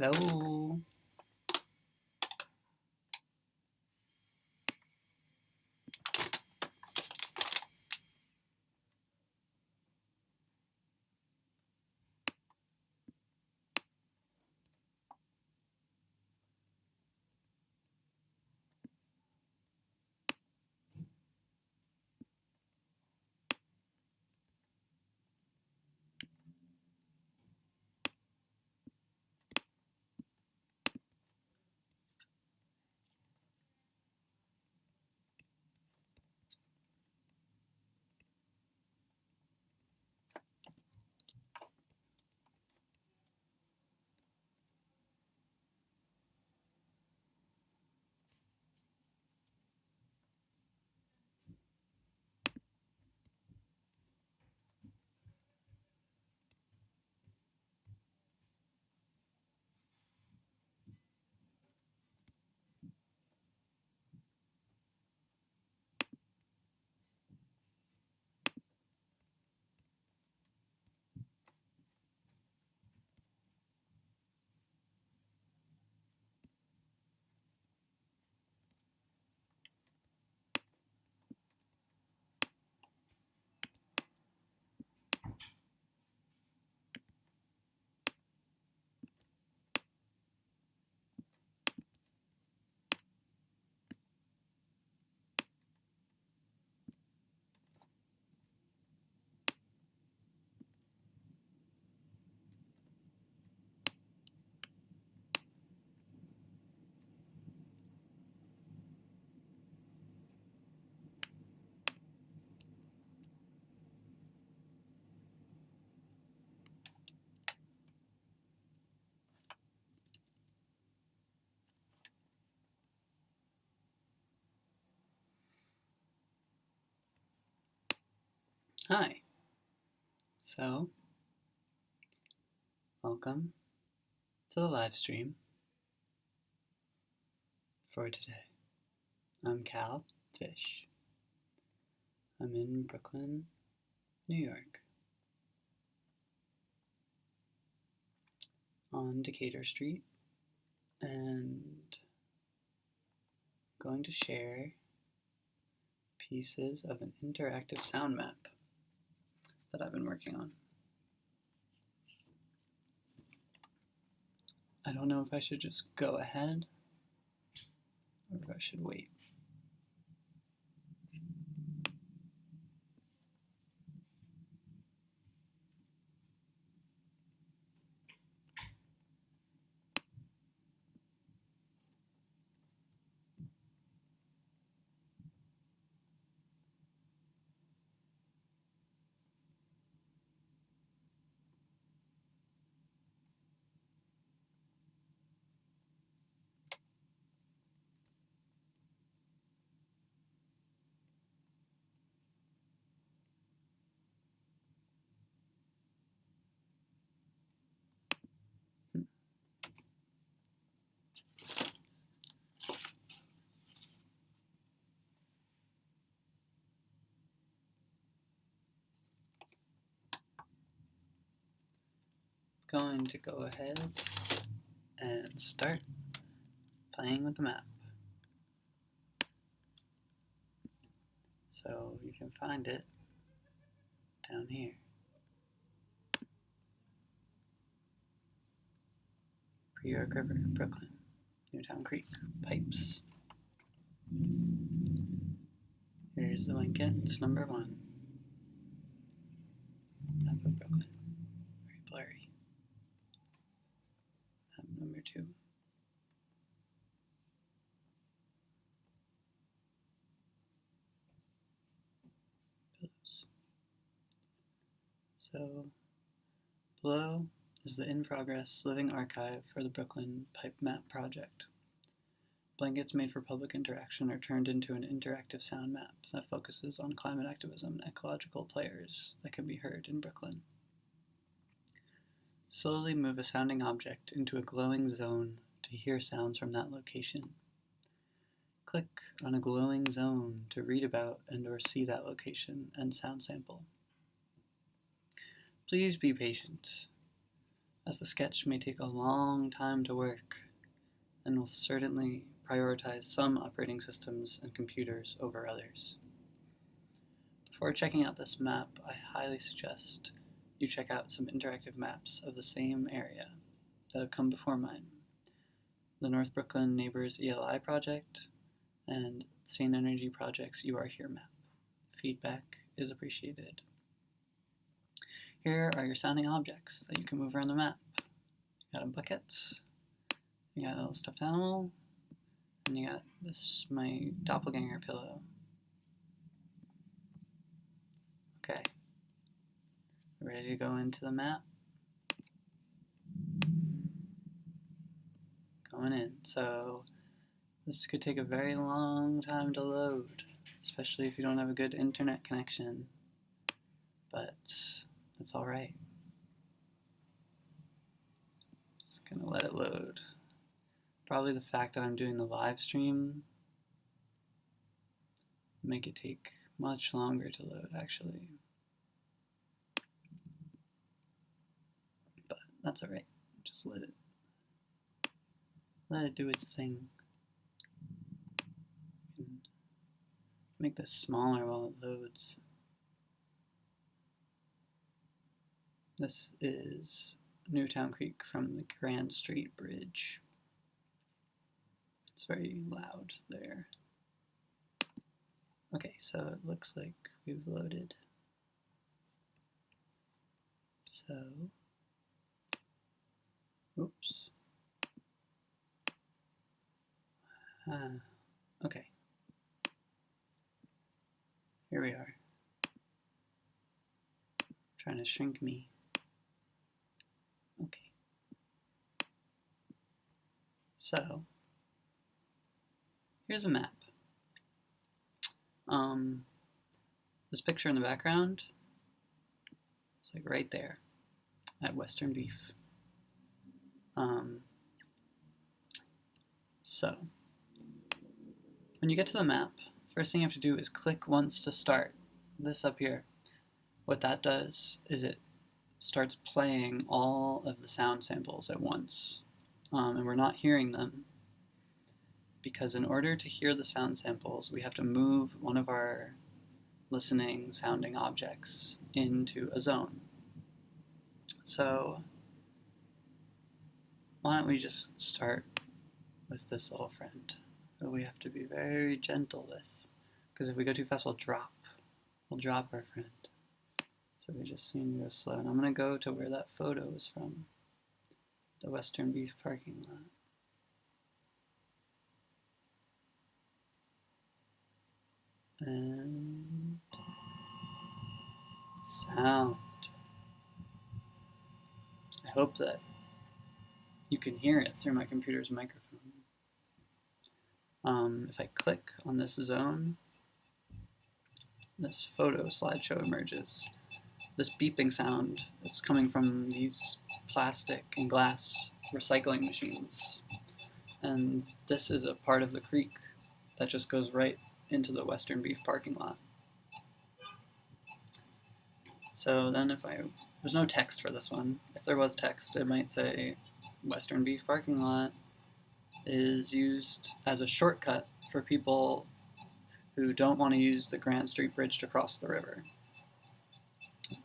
Hello. Hi. So, welcome to the live stream for today. I'm Cal Fish. I'm in Brooklyn, New York, on Decatur Street, and going to share pieces of an interactive sound map that I've been working on. I don't know if I should just go ahead or if I should wait. Going to go ahead and start playing with the map. So you can find it down here. New York River, Brooklyn, Newtown Creek, pipes. Here's the Lincoln, it's number 1. Map of Brooklyn, very blurry. Map number 2. Pillows. So, below is the in-progress living archive for the Brooklyn Pipe Map project. Blankets made for public interaction are turned into an interactive sound map that focuses on climate activism and ecological players that can be heard in Brooklyn. Slowly move a sounding object into a glowing zone to hear sounds from that location. Click on a glowing zone to read about and/or see that location and sound sample. Please be patient, as the sketch may take a long time to work and will certainly prioritize some operating systems and computers over others. Before checking out this map, I highly suggest you check out some interactive maps of the same area that have come before mine. The North Brooklyn Neighbors ELI project and Sane Energy Project's You Are Here map. Feedback is appreciated. Here are your sounding objects that you can move around the map. You got a bucket, you got a little stuffed animal, and you got this, my doppelganger pillow. Okay, ready to go into the map? Going in. So this could take a very long time to load, especially if you don't have a good internet connection, but that's alright. Just gonna let it load. Probably the fact that I'm doing the live stream make it take much longer to load, actually. But that's alright. Just let it do its thing. Make this smaller while it loads. This is Newtown Creek from the Grand Street Bridge. It's very loud there. Okay, so it looks like we've loaded. So, oops. Okay. Here we are. Trying to shrink me. Okay. So, here's a map. This picture in the background, it's like right there at Western Beef. So, when you get to the map, first thing you have to do is click once to start. This up here. What that does is it starts playing all of the sound samples at once. And we're not hearing them because in order to hear the sound samples, we have to move one of our listening sounding objects into a zone. So why don't we just start with this little friend that we have to be very gentle with, because if we go too fast we'll drop our friend. So we just need to go slow, and I'm going to go to where that photo is from, the Western Beef parking lot. And sound. I hope that you can hear it through my computer's microphone. If I click on this zone, this photo slideshow emerges. This beeping sound that's coming from these plastic and glass recycling machines. And this is a part of the creek that just goes right into the Western Beef parking lot. So then there's no text for this one. If there was text, it might say Western Beef parking lot is used as a shortcut for people who don't want to use the Grand Street Bridge to cross the river.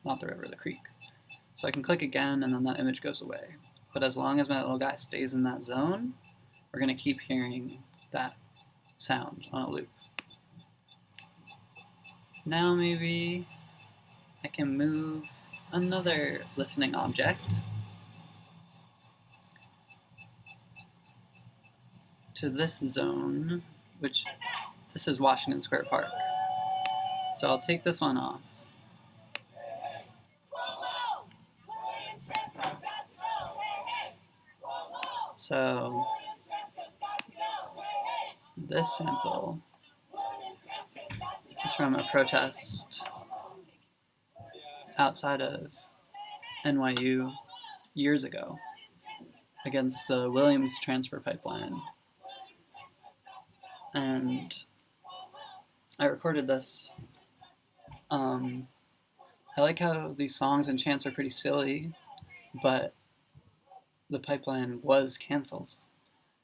Not the river, the creek. So I can click again and then that image goes away. But as long as my little guy stays in that zone, we're going to keep hearing that sound on a loop. Now maybe I can move another listening object to this zone, which this is Washington Square Park. So I'll take this one off. So this sample is from a protest outside of NYU years ago against the Williams transfer pipeline. And I recorded this. I like how these songs and chants are pretty silly, but the pipeline was canceled.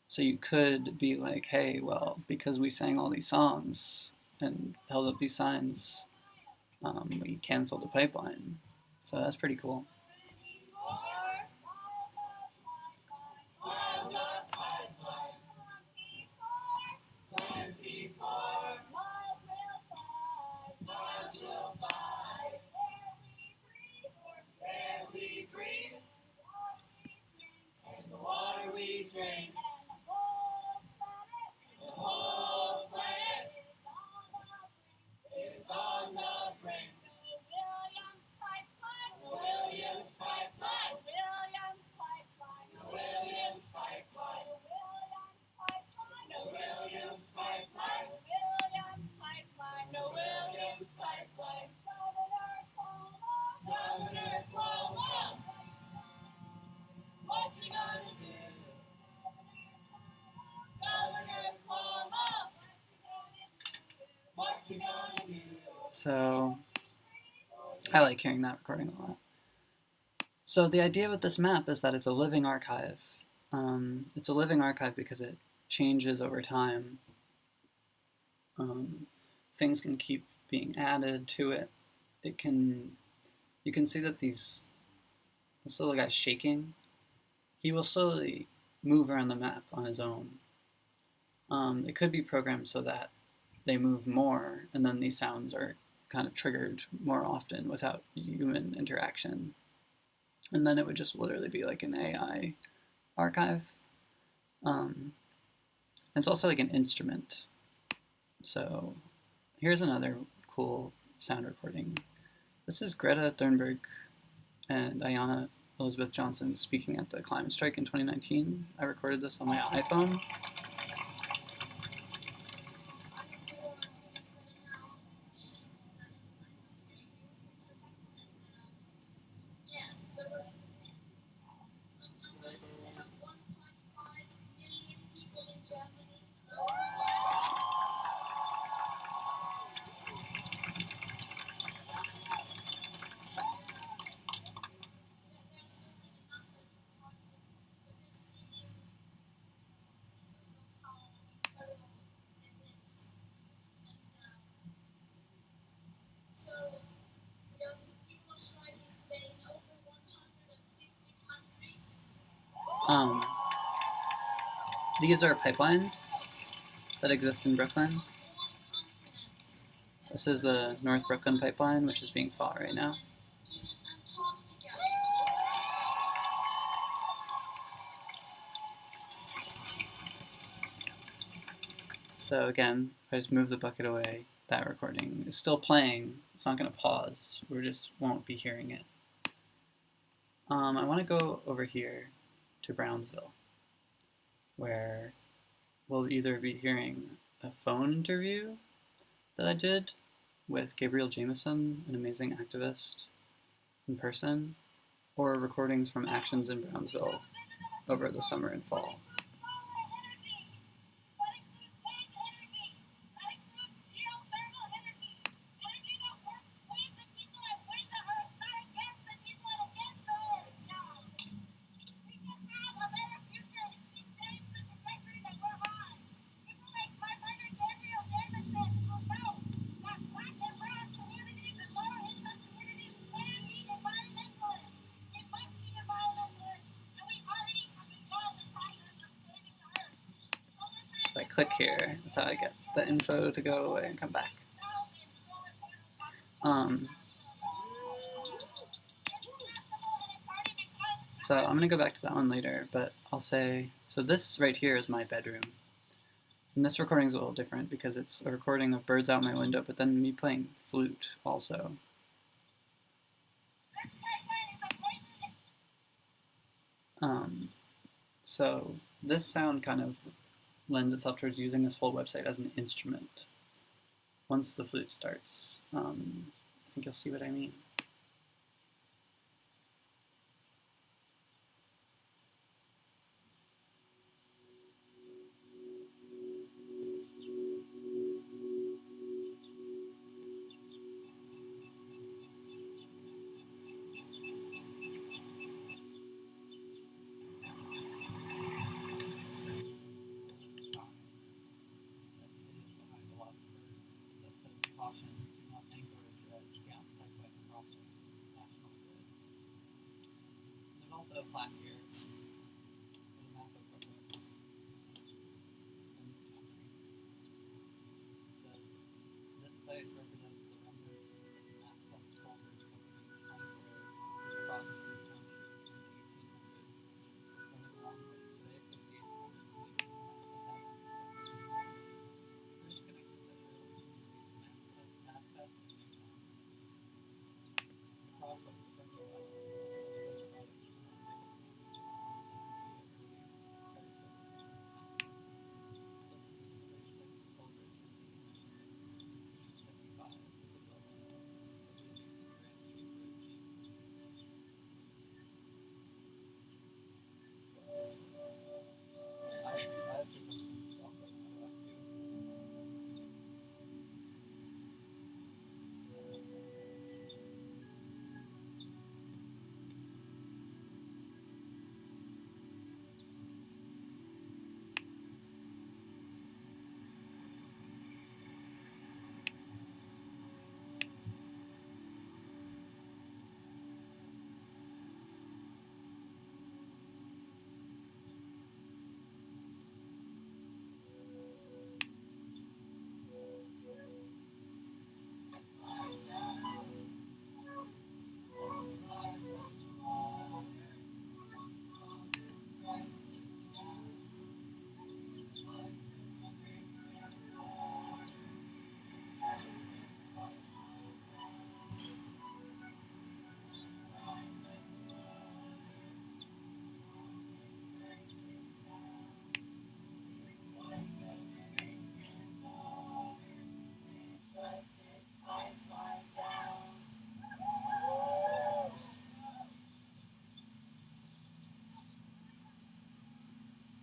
So you could be like, hey, well, because we sang all these songs and held up these signs, we canceled the pipeline. So that's pretty cool. So I like hearing that recording a lot. So the idea with this map is that it's a living archive. It's a living archive because it changes over time. Things can keep being added to it. You can see that this little guy's shaking. He will slowly move around the map on his own. It could be programmed so that they move more, and then these sounds are kind of triggered more often without human interaction. And then it would just literally be like an AI archive. It's also like an instrument. So here's another cool sound recording. This is Greta Thunberg and Ayanna Elizabeth Johnson speaking at the climate strike in 2019. I recorded this on my iPhone. These are pipelines that exist in Brooklyn. This is the North Brooklyn pipeline, which is being fought right now. So again, if I just move the bucket away, that recording is still playing. It's not going to pause. We just won't be hearing it. I want to go over here to Brownsville, where we'll either be hearing a phone interview that I did with Gabriel Jameson, an amazing activist, in person, or recordings from actions in Brownsville over the summer and fall. If I click here, that's how I get the info to go away and come back. So I'm going to go back to that one later, but I'll say, so this right here is my bedroom. And this recording is a little different because it's a recording of birds out my window, but then me playing flute also. So this sound kind of lends itself towards using this whole website as an instrument. Once the flute starts, I think you'll see what I mean. also a plaque here with a map of Brooklyn and Montgomery. It says, this site represents the remnants of the Mascot Squatters Company County Road, which crossed through the township in the 1800s, running along what is today 58th Avenue East and Mascot Avenue. Bridge connects the railroad communities Mascot and Newtown. Across what was formerly West Products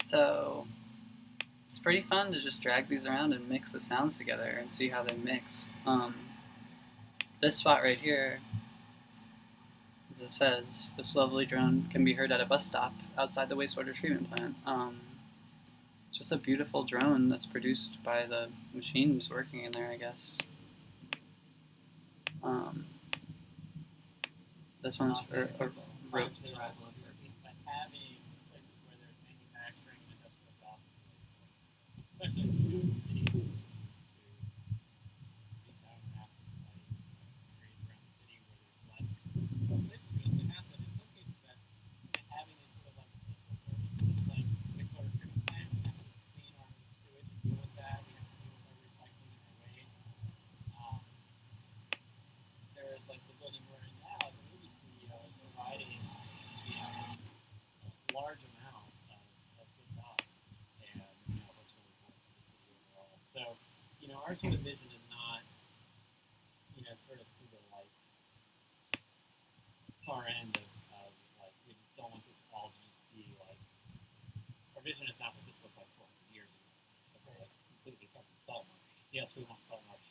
So it's pretty fun to just drag these around and mix the sounds together and see how they mix. This spot right here, as it says, this lovely drone can be heard at a bus stop outside the wastewater treatment plant. Just a beautiful drone that's produced by the machines working in there, I guess. This one's for a rope. Large amount of good dogs, and what's really important for the city overall. So, our sort of vision is not, sort of to the far end of we just don't want this all to just be our vision is not what this looked like 400 years ago. Okay, completely covered salt marsh. Yes, we want salt marsh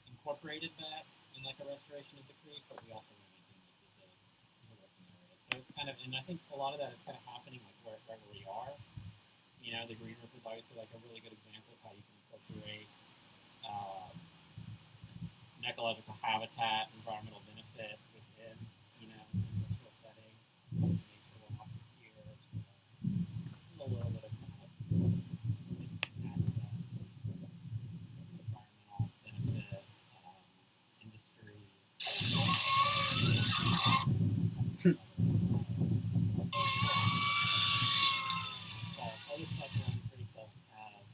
incorporated back in a restoration of the creek, but we also want to maintain this as a working area. So it's kind of, and I think a lot of that is kind of happening right where we are. The Green Roof is obviously a really good example of how you can incorporate an ecological habitat, environmental benefit within, industrial setting. Nature will walk here. So a little bit of kind of access, environmental benefit, industry. Other stuff around the creek doesn't have,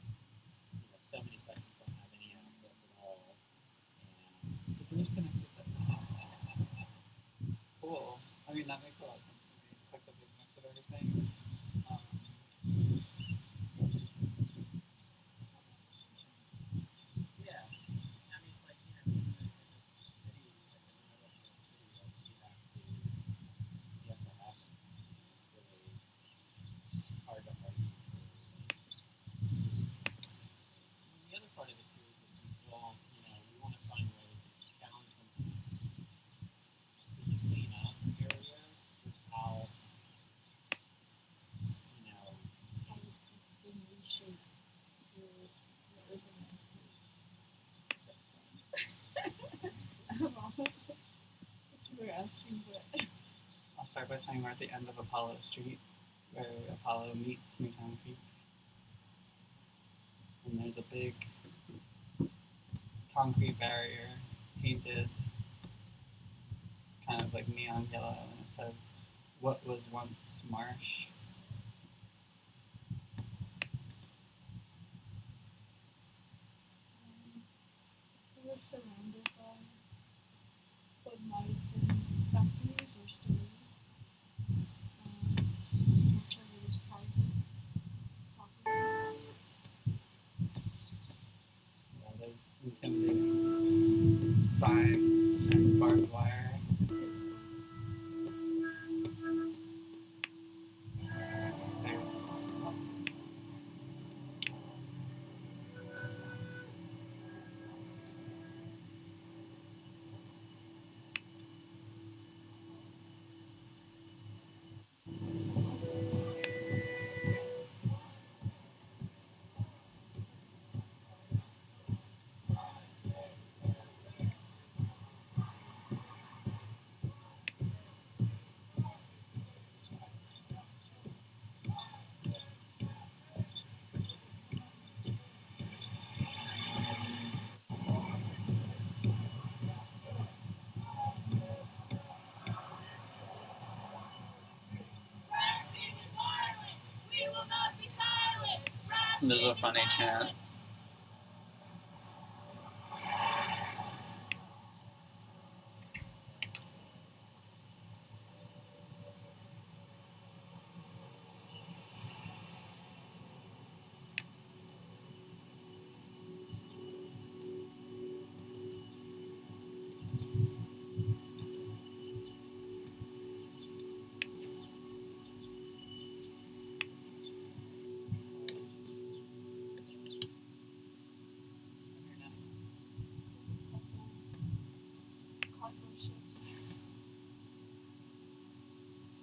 so many sections don't have any access at all. And the bridge connects with that. saying we're at the end of Apollo Street, where Apollo meets Newtown Creek. And there's a big concrete barrier painted kind of like neon yellow, and it says, "What was once marsh." We were surrounded by what might have been factories or stores. Unfortunately, it was private property. Yeah, there's intimidating signs and barbed wire. There's a funny chant.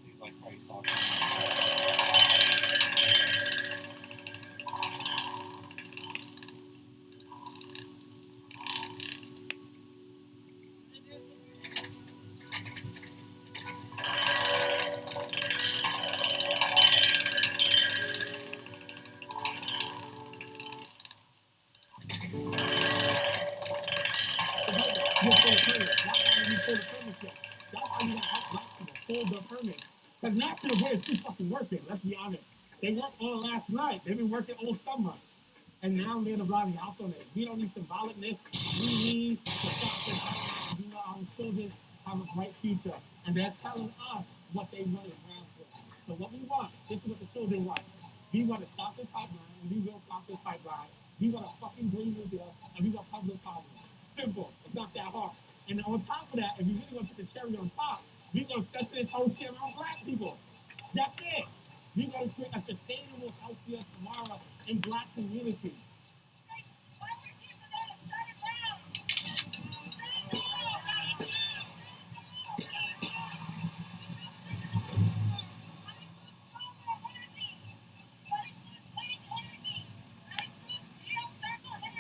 Seems like Christ all Because National Grid is still fucking working, let's be honest. They worked all last night. They've been working all summer. And now they're driving out on it. We don't need symbolicness. We need to stop this to do our children have a bright future. And they're telling us what they really have for. So what we want, this is what the children want. We want to stop this pipeline, and we will stop this pipeline. We want a fucking Green New Deal, and we want public housing. Simple. It's not that hard. And on top of that, if you really want to put the cherry on top, we're going to set this whole shit on black people. That's it. We're going to create a sustainable, healthier tomorrow in black communities.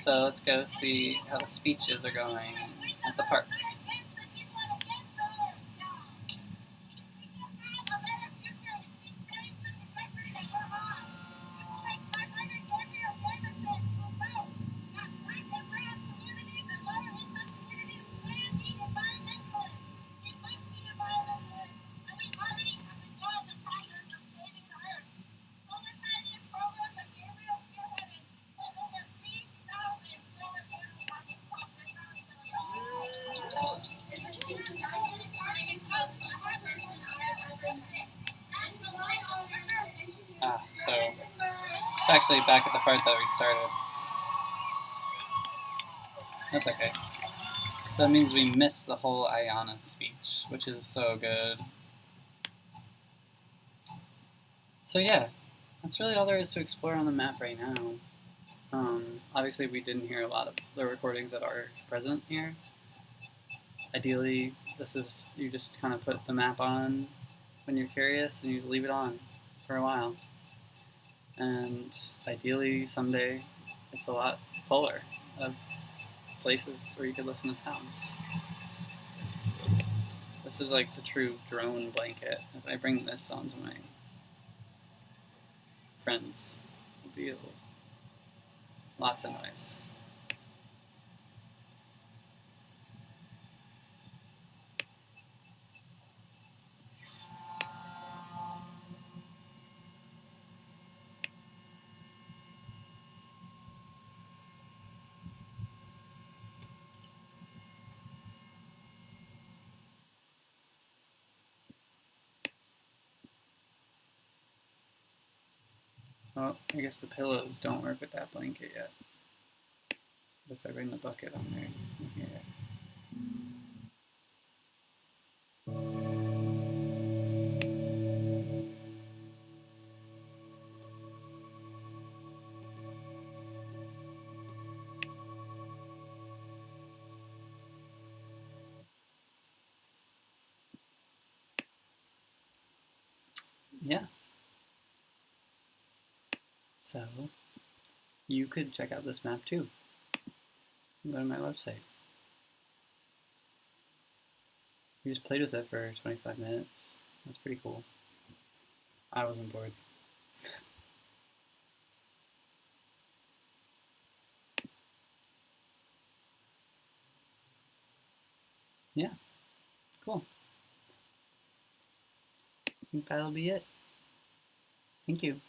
So let's go see how the speeches are going at the park. So it's actually back at the part that we started. That's okay. So that means we missed the whole Ayana speech, which is so good. So yeah, that's really all there is to explore on the map right now. Obviously, we didn't hear a lot of the recordings that are present here. Ideally, this is, you just kind of put the map on when you're curious and you leave it on for a while. And ideally, someday, it's a lot fuller of places where you could listen to sounds. This is like the true drone blanket. If I bring this onto my friend's view, lots of noise. Oh, I guess the pillows don't work with that blanket yet. But if I bring the bucket on there, you can hear it. Yeah. So, you could check out this map too. Go to my website. We just played with it for 25 minutes. That's pretty cool. I wasn't bored. Yeah, cool. I think that'll be it. Thank you.